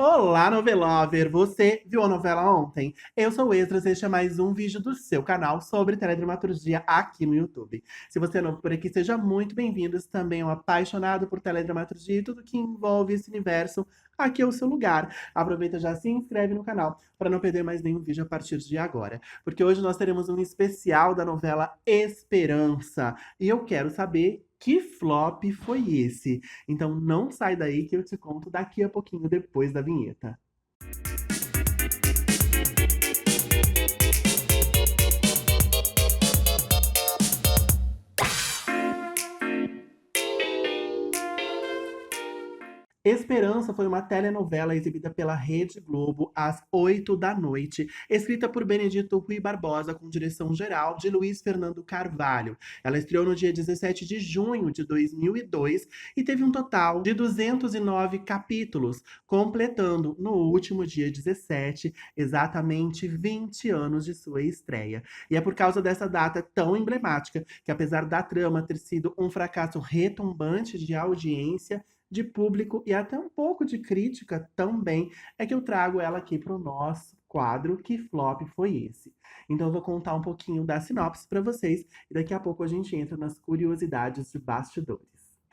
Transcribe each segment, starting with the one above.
Olá, novelover! Você viu a novela ontem? Eu sou o Esdras, este é mais um vídeo do seu canal sobre teledramaturgia aqui no YouTube. Se você é novo por aqui, seja muito bem-vindo. Se também é um apaixonado por teledramaturgia e tudo que envolve esse universo, aqui é o seu lugar. Aproveita, já se inscreve no canal para não perder mais nenhum vídeo a partir de agora. Porque hoje nós teremos um especial da novela Esperança. E eu quero saber que flop foi esse. Então não sai daí que eu te conto daqui a pouquinho depois da vinheta. Esperança foi uma telenovela exibida pela Rede Globo às 8 da noite, escrita por Benedito Rui Barbosa, com direção geral de Luiz Fernando Carvalho. Ela estreou no dia 17 de junho de 2002 e teve um total de 209 capítulos, completando no último dia 17 exatamente 20 anos de sua estreia. E é por causa dessa data tão emblemática que, apesar da trama ter sido um fracasso retumbante de audiência, de público e até um pouco de crítica também, é que eu trago ela aqui para o nosso quadro Que Flop Foi Esse? Então eu vou contar um pouquinho da sinopse para vocês e daqui a pouco a gente entra nas curiosidades de bastidores.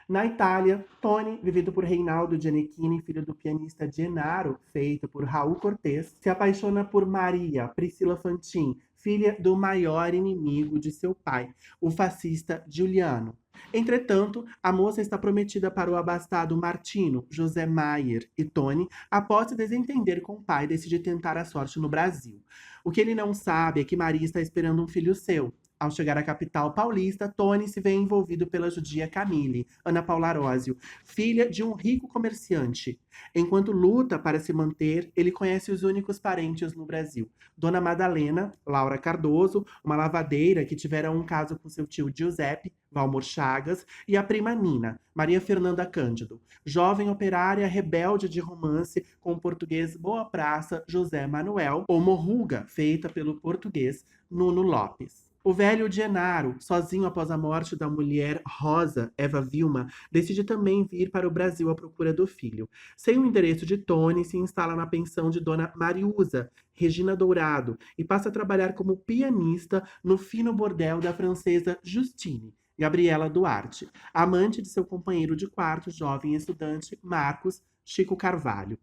Na Itália, Tony, vivido por Reinaldo Gianecchini, filho do pianista Gennaro, feito por Raul Cortez, se apaixona por Maria Priscilla Fantin, filha do maior inimigo de seu pai, o fascista Giuliano. Entretanto, a moça está prometida para o abastado Martino, José Maier e Tony, após se desentender com o pai, decide tentar a sorte no Brasil. O que ele não sabe é que Maria está esperando um filho seu. Ao chegar à capital paulista, Tony se vê envolvido pela judia Camille, Ana Paula Arósio, filha de um rico comerciante. Enquanto luta para se manter, ele conhece os únicos parentes no Brasil. Dona Madalena, Laura Cardoso, uma lavadeira que tivera um caso com seu tio Giuseppe, Valmor Chagas, e a prima Nina, Maria Fernanda Cândido, jovem operária rebelde de romance com o português Boa Praça José Manuel, ou Morruga, feita pelo português Nuno Lopes. O velho Genaro, sozinho após a morte da mulher Rosa, Eva Vilma, decide também vir para o Brasil à procura do filho. Sem o endereço de Tony, se instala na pensão de Dona Mariusa, Regina Dourado, e passa a trabalhar como pianista no fino bordel da francesa Justine, Gabriela Duarte, amante de seu companheiro de quarto, jovem estudante Marcos Chico Carvalho.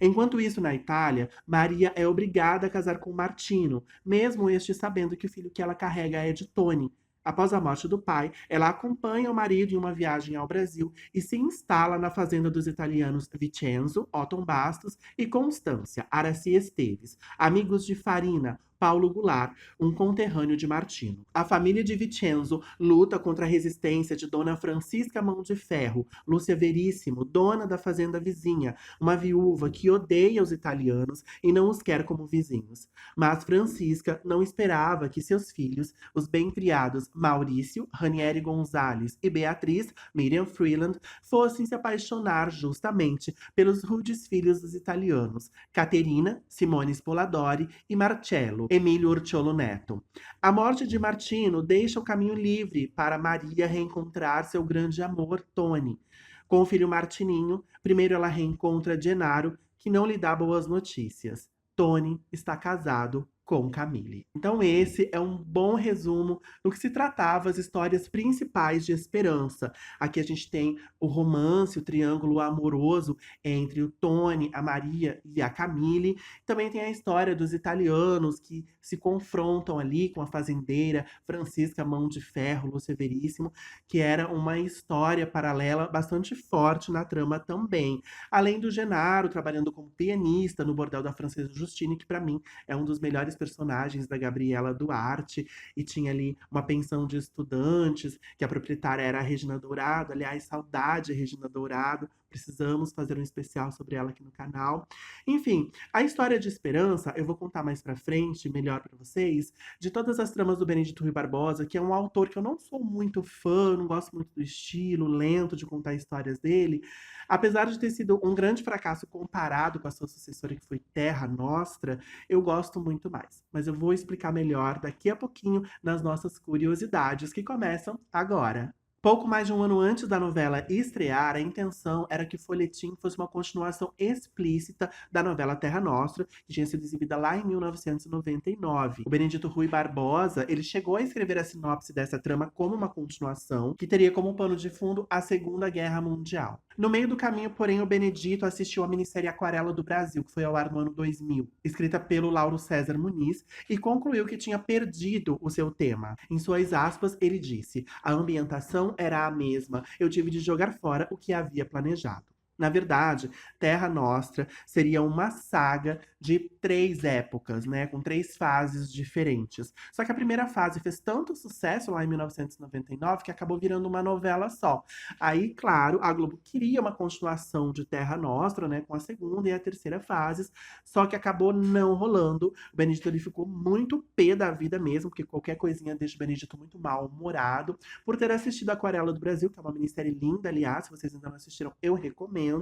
Enquanto isso, na Itália, Maria é obrigada a casar com Martino, mesmo este sabendo que o filho que ela carrega é de Tony. Após a morte do pai, ela acompanha o marido em uma viagem ao Brasil e se instala na fazenda dos italianos Vincenzo, Otton Bastos e Constância, Araci Esteves, amigos de Farina, Paulo Goulart, um conterrâneo de Martino. A família de Vincenzo luta contra a resistência de Dona Francisca Mão de Ferro, Lúcia Veríssimo, dona da fazenda vizinha, uma viúva que odeia os italianos e não os quer como vizinhos. Mas Francisca não esperava que seus filhos, os bem-criados Maurício, Ranieri Gonzalez e Beatriz, Miriam Freeland, fossem se apaixonar justamente pelos rudes filhos dos italianos, Caterina, Simone Spoladori e Marcello, Emílio Urciolo Neto. A morte de Martino deixa o caminho livre para Maria reencontrar seu grande amor, Tony. Com o filho Martininho, primeiro ela reencontra Gennaro, que não lhe dá boas notícias. Tony está casado com Camille. Então esse é um bom resumo do que se tratava as histórias principais de Esperança. Aqui a gente tem o romance, o triângulo amoroso entre o Tony, a Maria e a Camille. Também tem a história dos italianos que se confrontam ali com a fazendeira Francisca Mão de Ferro, Lúcia Veríssimo, que era uma história paralela bastante forte na trama também. Além do Genaro trabalhando como pianista no bordel da Francesa Justine, que para mim é um dos melhores personagens da Gabriela Duarte, e tinha ali uma pensão de estudantes, que a proprietária era a Regina Dourado. Aliás, saudade Regina Dourado, precisamos fazer um especial sobre ela aqui no canal. Enfim, a história de Esperança, eu vou contar mais pra frente, melhor pra vocês, de todas as tramas do Benedito Rui Barbosa, que é um autor que eu não sou muito fã, não gosto muito do estilo lento de contar histórias dele, apesar de ter sido um grande fracasso comparado com a sua sucessora, que foi Terra Nostra, eu gosto muito mais. Mas eu vou explicar melhor daqui a pouquinho nas nossas curiosidades, que começam agora. Pouco mais de um ano antes da novela estrear, a intenção era que Folhetim fosse uma continuação explícita da novela Terra Nostra, que tinha sido exibida lá em 1999. O Benedito Rui Barbosa, ele chegou a escrever a sinopse dessa trama como uma continuação, que teria como pano de fundo a Segunda Guerra Mundial. No meio do caminho, porém, o Benedito assistiu à minissérie Aquarela do Brasil, que foi ao ar no ano 2000, escrita pelo Lauro César Muniz, e concluiu que tinha perdido o seu tema. Em suas aspas, ele disse: "A ambientação era a mesma, eu tive de jogar fora o que havia planejado." Na verdade, Terra Nostra seria uma saga de 3 épocas, né, com 3 fases diferentes. Só que a primeira fase fez tanto sucesso lá em 1999 que acabou virando uma novela só. Aí, claro, a Globo queria uma continuação de Terra Nostra, né, com a segunda e a terceira fases, só que acabou não rolando. O Benedito ele ficou muito pé da vida mesmo, porque qualquer coisinha deixa o Benedito muito mal-humorado, por ter assistido Aquarela do Brasil, que é uma minissérie linda, aliás, se vocês ainda não assistiram, eu recomendo.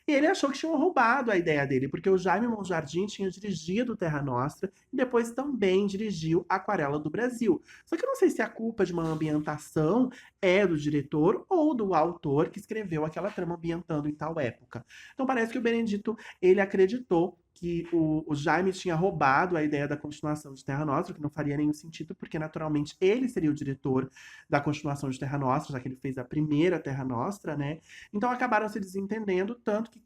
E ele achou que tinham roubado a ideia dele, porque o Jaime Monjardim tinha dirigido Terra Nostra e depois também dirigiu Aquarela do Brasil. Só que eu não sei se a culpa de uma ambientação é do diretor ou do autor que escreveu aquela trama ambientando em tal época. Então parece que o Benedito, ele acreditou que o Jaime tinha roubado a ideia da continuação de Terra Nostra, que não faria nenhum sentido, porque naturalmente ele seria o diretor da continuação de Terra Nostra, já que ele fez a primeira Terra Nostra, né? Então acabaram se desentendendo, tanto que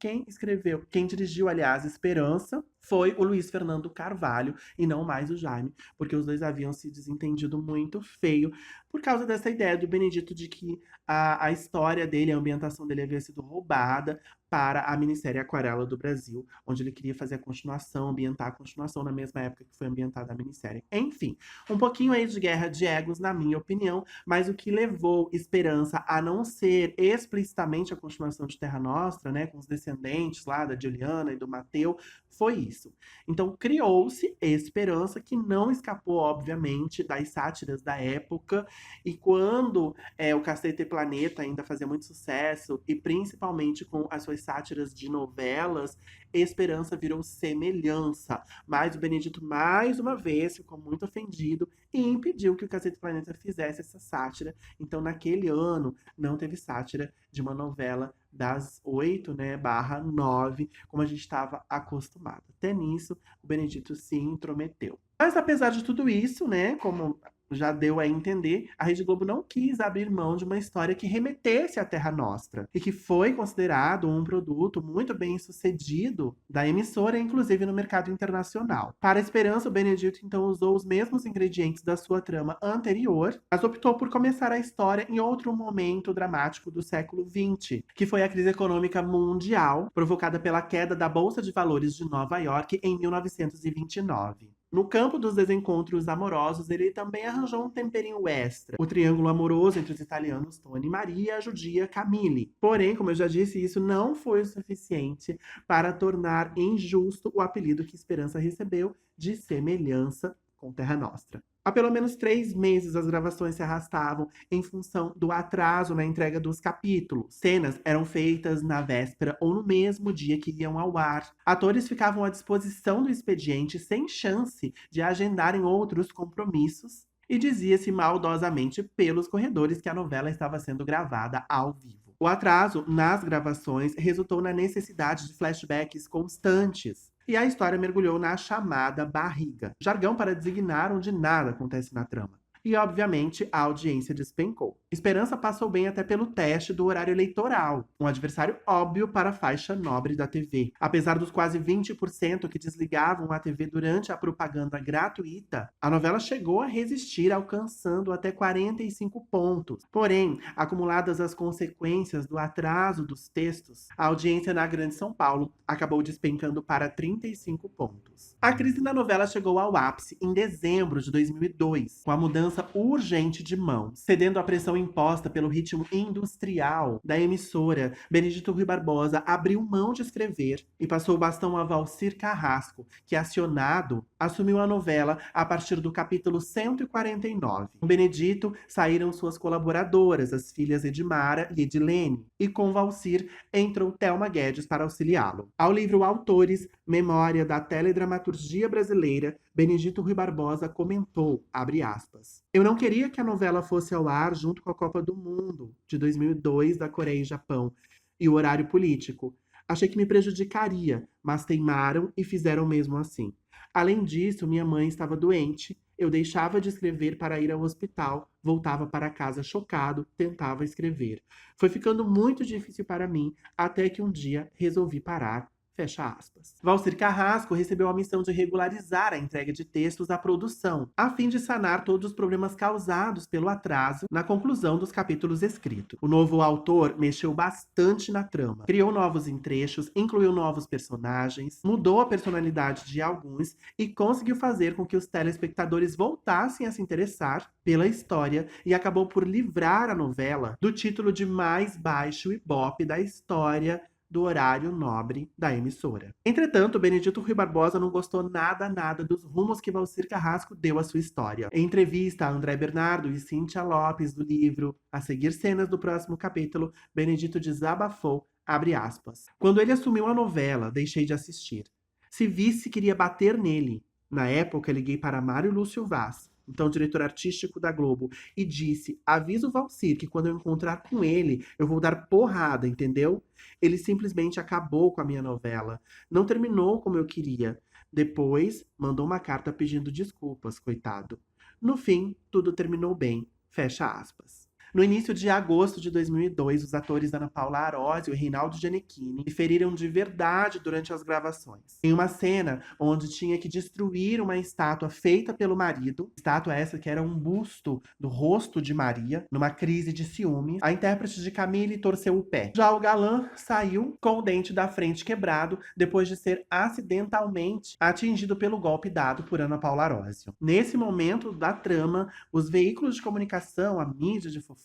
quem dirigiu, aliás, Esperança, foi o Luiz Fernando Carvalho e não mais o Jaime, porque os dois haviam se desentendido muito feio por causa dessa ideia do Benedito de que a história dele, a ambientação dele havia sido roubada para a minissérie Aquarela do Brasil, onde ele queria fazer a continuação, ambientar a continuação na mesma época que foi ambientada a minissérie. Enfim, um pouquinho aí de guerra de egos, na minha opinião, mas o que levou Esperança a não ser explicitamente a continuação de Terra Nostra, né, com os descendentes lá da Juliana e do Mateu, foi isso. Então criou-se Esperança, que não escapou, obviamente, das sátiras da época, e quando o Cacete Planeta ainda fazia muito sucesso, e principalmente com as suas sátiras de novelas, Esperança virou Semelhança. Mas o Benedito, mais uma vez, ficou muito ofendido e impediu que o Cacete Planeta fizesse essa sátira. Então, naquele ano, não teve sátira de uma novela das 8, né, /9, como a gente estava acostumado. Até nisso, o Benedito se intrometeu. Mas apesar de tudo isso, né, como já deu a entender, a Rede Globo não quis abrir mão de uma história que remetesse à Terra Nostra e que foi considerado um produto muito bem sucedido da emissora, inclusive no mercado internacional. Para a Esperança, o Benedito então usou os mesmos ingredientes da sua trama anterior, mas optou por começar a história em outro momento dramático do século XX, que foi a crise econômica mundial, provocada pela queda da Bolsa de Valores de Nova York em 1929. No campo dos desencontros amorosos, ele também arranjou um temperinho extra. O triângulo amoroso entre os italianos Tony e Maria e a judia Camille. Porém, como eu já disse, isso não foi o suficiente para tornar injusto o apelido que Esperança recebeu de Semelhança com Terra Nostra. Há pelo menos 3 meses as gravações se arrastavam em função do atraso na entrega dos capítulos. Cenas eram feitas na véspera ou no mesmo dia que iam ao ar. Atores ficavam à disposição do expediente sem chance de agendarem outros compromissos. E dizia-se maldosamente pelos corredores que a novela estava sendo gravada ao vivo. O atraso nas gravações resultou na necessidade de flashbacks constantes. E a história mergulhou na chamada barriga, jargão para designar onde nada acontece na trama. E, obviamente, a audiência despencou. Esperança passou bem até pelo teste do horário eleitoral, um adversário óbvio para a faixa nobre da TV. Apesar dos quase 20% que desligavam a TV durante a propaganda gratuita, a novela chegou a resistir, alcançando até 45 pontos. Porém, acumuladas as consequências do atraso dos textos, a audiência na Grande São Paulo acabou despencando para 35 pontos. A crise na novela chegou ao ápice em dezembro de 2002, com a mudança urgente de mão. Cedendo à pressão imposta pelo ritmo industrial da emissora, Benedito Rui Barbosa abriu mão de escrever e passou o bastão a Valcir Carrasco, que, acionado, assumiu a novela a partir do capítulo 149. Com Benedito saíram suas colaboradoras, as filhas Edmara e Edilene, e com Valcir entrou Thelma Guedes para auxiliá-lo. Ao livro Autores, Memória da Teledramaturgia Brasileira, Benedito Rui Barbosa comentou, abre aspas, Eu não queria que a novela fosse ao ar junto com a Copa do Mundo de 2002 da Coreia e Japão e o horário político. Achei que me prejudicaria, mas teimaram e fizeram mesmo assim. Além disso, minha mãe estava doente. Eu deixava de escrever para ir ao hospital, voltava para casa chocado, tentava escrever. Foi ficando muito difícil para mim, até que um dia resolvi parar. Fecha aspas. Valcir Carrasco recebeu a missão de regularizar a entrega de textos à produção, a fim de sanar todos os problemas causados pelo atraso na conclusão dos capítulos escritos. O novo autor mexeu bastante na trama, criou novos entrechos, incluiu novos personagens, mudou a personalidade de alguns e conseguiu fazer com que os telespectadores voltassem a se interessar pela história e acabou por livrar a novela do título de mais baixo ibope da história do horário nobre da emissora. Entretanto, Benedito Rui Barbosa não gostou nada dos rumos que Valcir Carrasco deu à sua história. Em entrevista a André Bernardo e Cíntia Lopes do livro A Seguir Cenas do Próximo Capítulo, Benedito desabafou, abre aspas. Quando ele assumiu a novela, deixei de assistir. Se visse, queria bater nele. Na época, liguei para Mário Lúcio Vaz, então diretor artístico da Globo, e disse: avisa o Valcir que quando eu encontrar com ele, eu vou dar porrada, entendeu? Ele simplesmente acabou com a minha novela. Não terminou como eu queria. Depois, mandou uma carta pedindo desculpas, coitado. No fim, tudo terminou bem. Fecha aspas. No início de agosto de 2002, os atores Ana Paula Arósio e Reinaldo Gianecchini se feriram de verdade durante as gravações. Em uma cena onde tinha que destruir uma estátua feita pelo marido, estátua essa que era um busto do rosto de Maria, numa crise de ciúme, a intérprete de Camille torceu o pé. Já o galã saiu com o dente da frente quebrado depois de ser acidentalmente atingido pelo golpe dado por Ana Paula Arósio. Nesse momento da trama, os veículos de comunicação, a mídia de fofoca,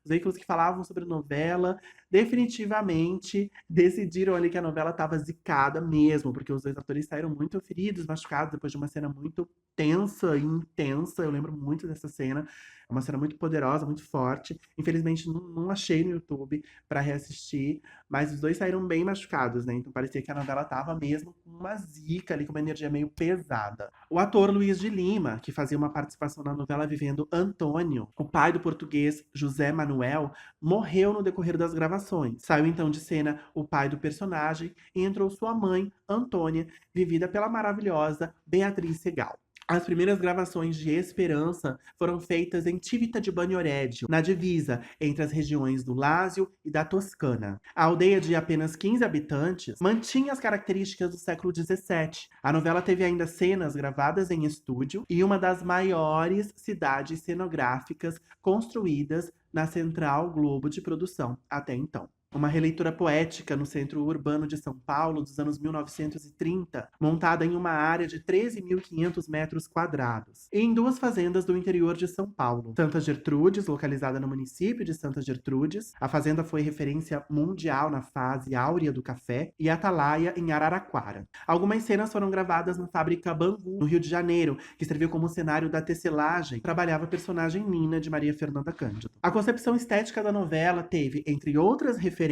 os veículos que falavam sobre novela, definitivamente decidiram ali que a novela estava zicada mesmo, porque os dois atores saíram muito feridos, machucados, depois de uma cena muito tensa e intensa. Eu lembro muito dessa cena. É uma cena muito poderosa, muito forte. Infelizmente, não achei no YouTube para reassistir, mas os dois saíram bem machucados, né? Então parecia que a novela tava mesmo com uma zica ali, com uma energia meio pesada. O ator Luiz de Lima, que fazia uma participação na novela vivendo Antônio, o pai do português José Manuel, morreu no decorrer das gravações. Saiu então de cena o pai do personagem e entrou sua mãe, Antônia, vivida pela maravilhosa Beatriz Segal. As primeiras gravações de Esperança foram feitas em Civita di Bagnoregio, na divisa entre as regiões do Lácio e da Toscana. A aldeia de apenas 15 habitantes mantinha as características do século XVII. A novela teve ainda cenas gravadas em estúdio e uma das maiores cidades cenográficas construídas na Central Globo de produção até então. Uma releitura poética no centro urbano de São Paulo dos anos 1930, montada em uma área de 13.500 metros quadrados, e em duas fazendas do interior de São Paulo. Santa Gertrudes, localizada no município de Santa Gertrudes, a fazenda foi referência mundial na fase áurea do café, e Atalaia, em Araraquara. Algumas cenas foram gravadas na fábrica Bangu, no Rio de Janeiro, que serviu como cenário da tecelagem, trabalhava a personagem Nina, de Maria Fernanda Cândido. A concepção estética da novela teve, entre outras referências,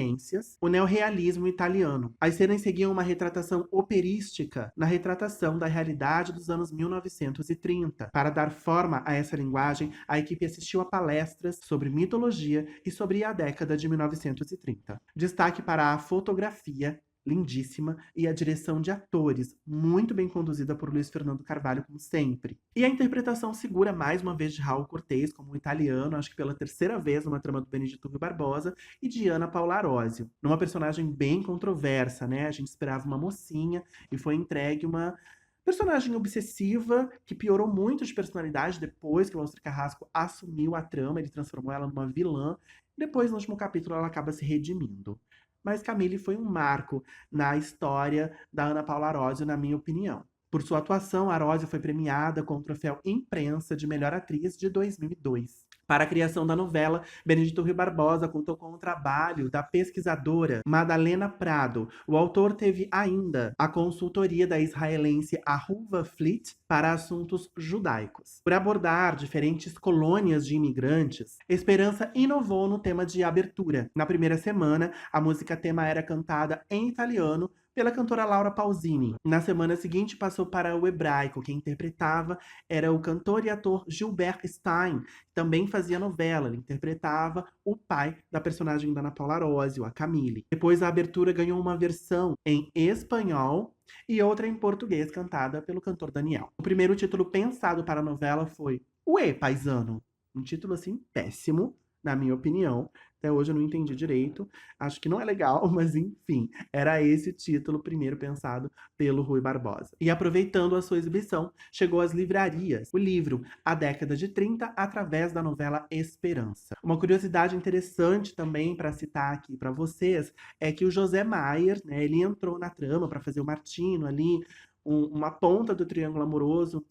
o neorrealismo italiano. As cenas seguiam uma retratação operística na retratação da realidade dos anos 1930. Para dar forma a essa linguagem, a equipe assistiu a palestras sobre mitologia e sobre a década de 1930. Destaque para a fotografia, lindíssima, e a direção de atores, muito bem conduzida por Luiz Fernando Carvalho, como sempre. E a interpretação segura mais uma vez de Raul Cortez como um italiano, acho que pela terceira vez numa trama do Benedito Rui Barbosa, e de Ana Paula Arósio, numa personagem bem controversa, né? A gente esperava uma mocinha e foi entregue uma personagem obsessiva que piorou muito de personalidade depois que o Valcir Carrasco assumiu a trama, ele transformou ela numa vilã, e depois no último capítulo ela acaba se redimindo. Mas Camille foi um marco na história da Ana Paula Arósio, na minha opinião. Por sua atuação, Arósio foi premiada com o troféu Imprensa de Melhor Atriz de 2002. Para a criação da novela, Benedito Rui Barbosa contou com o trabalho da pesquisadora Madalena Prado. O autor teve ainda a consultoria da israelense Ahuva Fleet para assuntos judaicos. Por abordar diferentes colônias de imigrantes, Esperança inovou no tema de abertura. Na primeira semana, a música tema era cantada em italiano pela cantora Laura Pausini. Na semana seguinte, passou para o hebraico. Quem interpretava era o cantor e ator Gilbert Stein, que também fazia novela. Ele interpretava o pai da personagem da Ana Paula Arósio, a Camille. Depois, a abertura ganhou uma versão em espanhol e outra em português, cantada pelo cantor Daniel. O primeiro título pensado para a novela foi Ué, Paisano. Um título, assim, péssimo, na minha opinião. Até hoje eu não entendi direito. Acho que não é legal, mas enfim. Era esse o título primeiro pensado pelo Rui Barbosa. E aproveitando a sua exibição, chegou às livrarias o livro A Década de 30 através da novela Esperança. Uma curiosidade interessante também para citar aqui para vocês é que o José Maier, né, ele entrou na trama para fazer o Martino ali, uma ponta do triângulo amoroso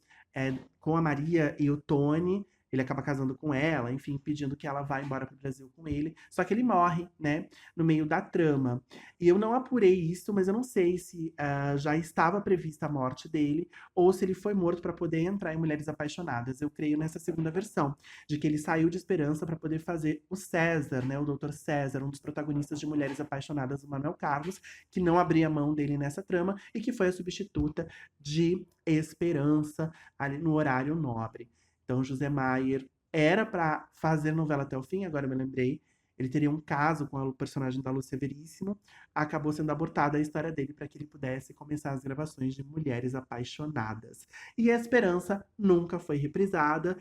com a Maria e o Tony. Ele acaba casando com ela, enfim, pedindo que ela vá embora para o Brasil com ele. Só que ele morre, né, no meio da trama. E eu não apurei isso, mas eu não sei se já estava prevista a morte dele ou se ele foi morto para poder entrar em Mulheres Apaixonadas. Eu creio nessa segunda versão, de que ele saiu de Esperança para poder fazer o César, né, o Dr. César, um dos protagonistas de Mulheres Apaixonadas, o Manuel Carlos, que não abria mão dele nessa trama e que foi a substituta de Esperança ali no horário nobre. Então, José Maier era para fazer novela até o fim, agora eu me lembrei. Ele teria um caso com o personagem da Lúcia Veríssimo. Acabou sendo abortada a história dele para que ele pudesse começar as gravações de Mulheres Apaixonadas. E a Esperança nunca foi reprisada.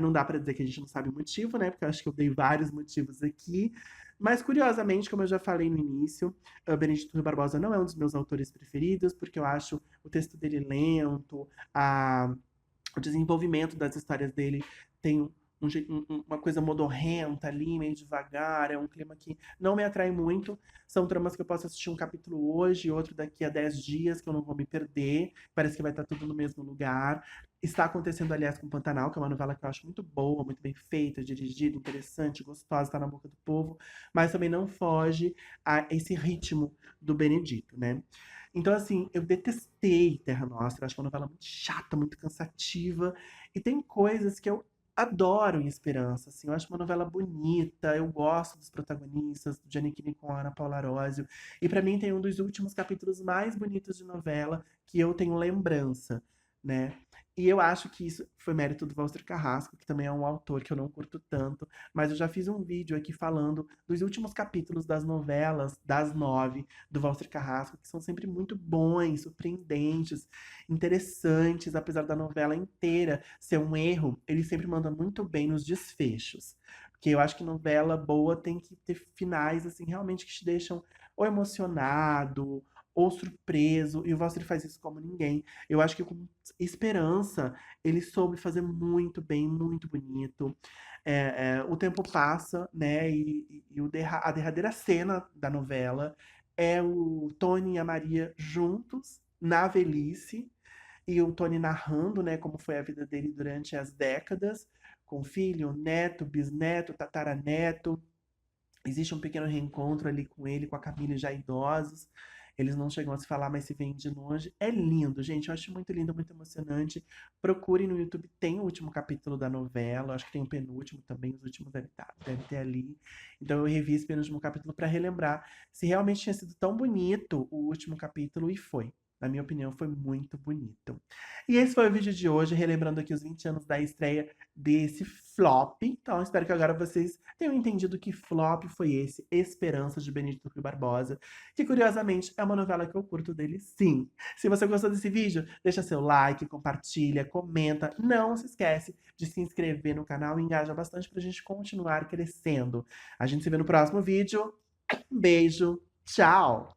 Não dá para dizer que a gente não sabe o motivo, né? Porque eu acho que eu dei vários motivos aqui. Mas, curiosamente, como eu já falei no início, Benedito Rui Barbosa não é um dos meus autores preferidos, porque eu acho o texto dele lento, o desenvolvimento das histórias dele tem uma coisa modorrenta ali, meio devagar, é um clima que não me atrai muito. São tramas que eu posso assistir um capítulo hoje, outro daqui a 10 dias, que eu não vou me perder. Parece que vai estar tudo no mesmo lugar. Está acontecendo, aliás, com Pantanal, que é uma novela que eu acho muito boa, muito bem feita, dirigida, interessante, gostosa, está na boca do povo, mas também não foge a esse ritmo do Benedito, né? Então, assim, eu detestei Terra Nostra. Acho que é uma novela muito chata, muito cansativa. E tem coisas que eu adoro em Esperança, assim. Eu acho uma novela bonita, eu gosto dos protagonistas, do Giannichini com a Ana Paula Arósio. E pra mim tem um dos últimos capítulos mais bonitos de novela que eu tenho lembrança, né? E eu acho que isso foi mérito do Walter Carrasco, que também é um autor que eu não curto tanto, mas eu já fiz um vídeo aqui falando dos últimos capítulos das novelas, das 9, do Walter Carrasco, que são sempre muito bons, surpreendentes, interessantes, apesar da novela inteira ser um erro, ele sempre manda muito bem nos desfechos. Porque eu acho que novela boa tem que ter finais, assim, realmente que te deixam ou emocionado, ou surpreso, e o Walter faz isso como ninguém. Eu acho que com Esperança, ele soube fazer muito bem, muito bonito. O tempo passa, né? E a derradeira cena da novela é o Tony e a Maria juntos na velhice, e o Tony narrando, né, como foi a vida dele durante as décadas, com filho, neto, bisneto, tataraneto. Existe um pequeno reencontro ali com ele, com a Camille já idosos. Eles não chegam a se falar, mas se veem de longe. É lindo, gente. Eu acho muito lindo, muito emocionante. Procurem no YouTube, tem o último capítulo da novela. Acho que tem o penúltimo também, os últimos deve ter ali. Então eu revi esse penúltimo capítulo para relembrar se realmente tinha sido tão bonito o último capítulo, e foi. Na minha opinião, foi muito bonito. E esse foi o vídeo de hoje, relembrando aqui os 20 anos da estreia desse flop. Então, espero que agora vocês tenham entendido que flop foi esse, Esperança, de Benedito Rui Barbosa, que curiosamente é uma novela que eu curto dele sim. Se você gostou desse vídeo, deixa seu like, compartilha, comenta. Não se esquece de se inscrever no canal e engaja bastante pra gente continuar crescendo. A gente se vê no próximo vídeo. Um beijo, tchau!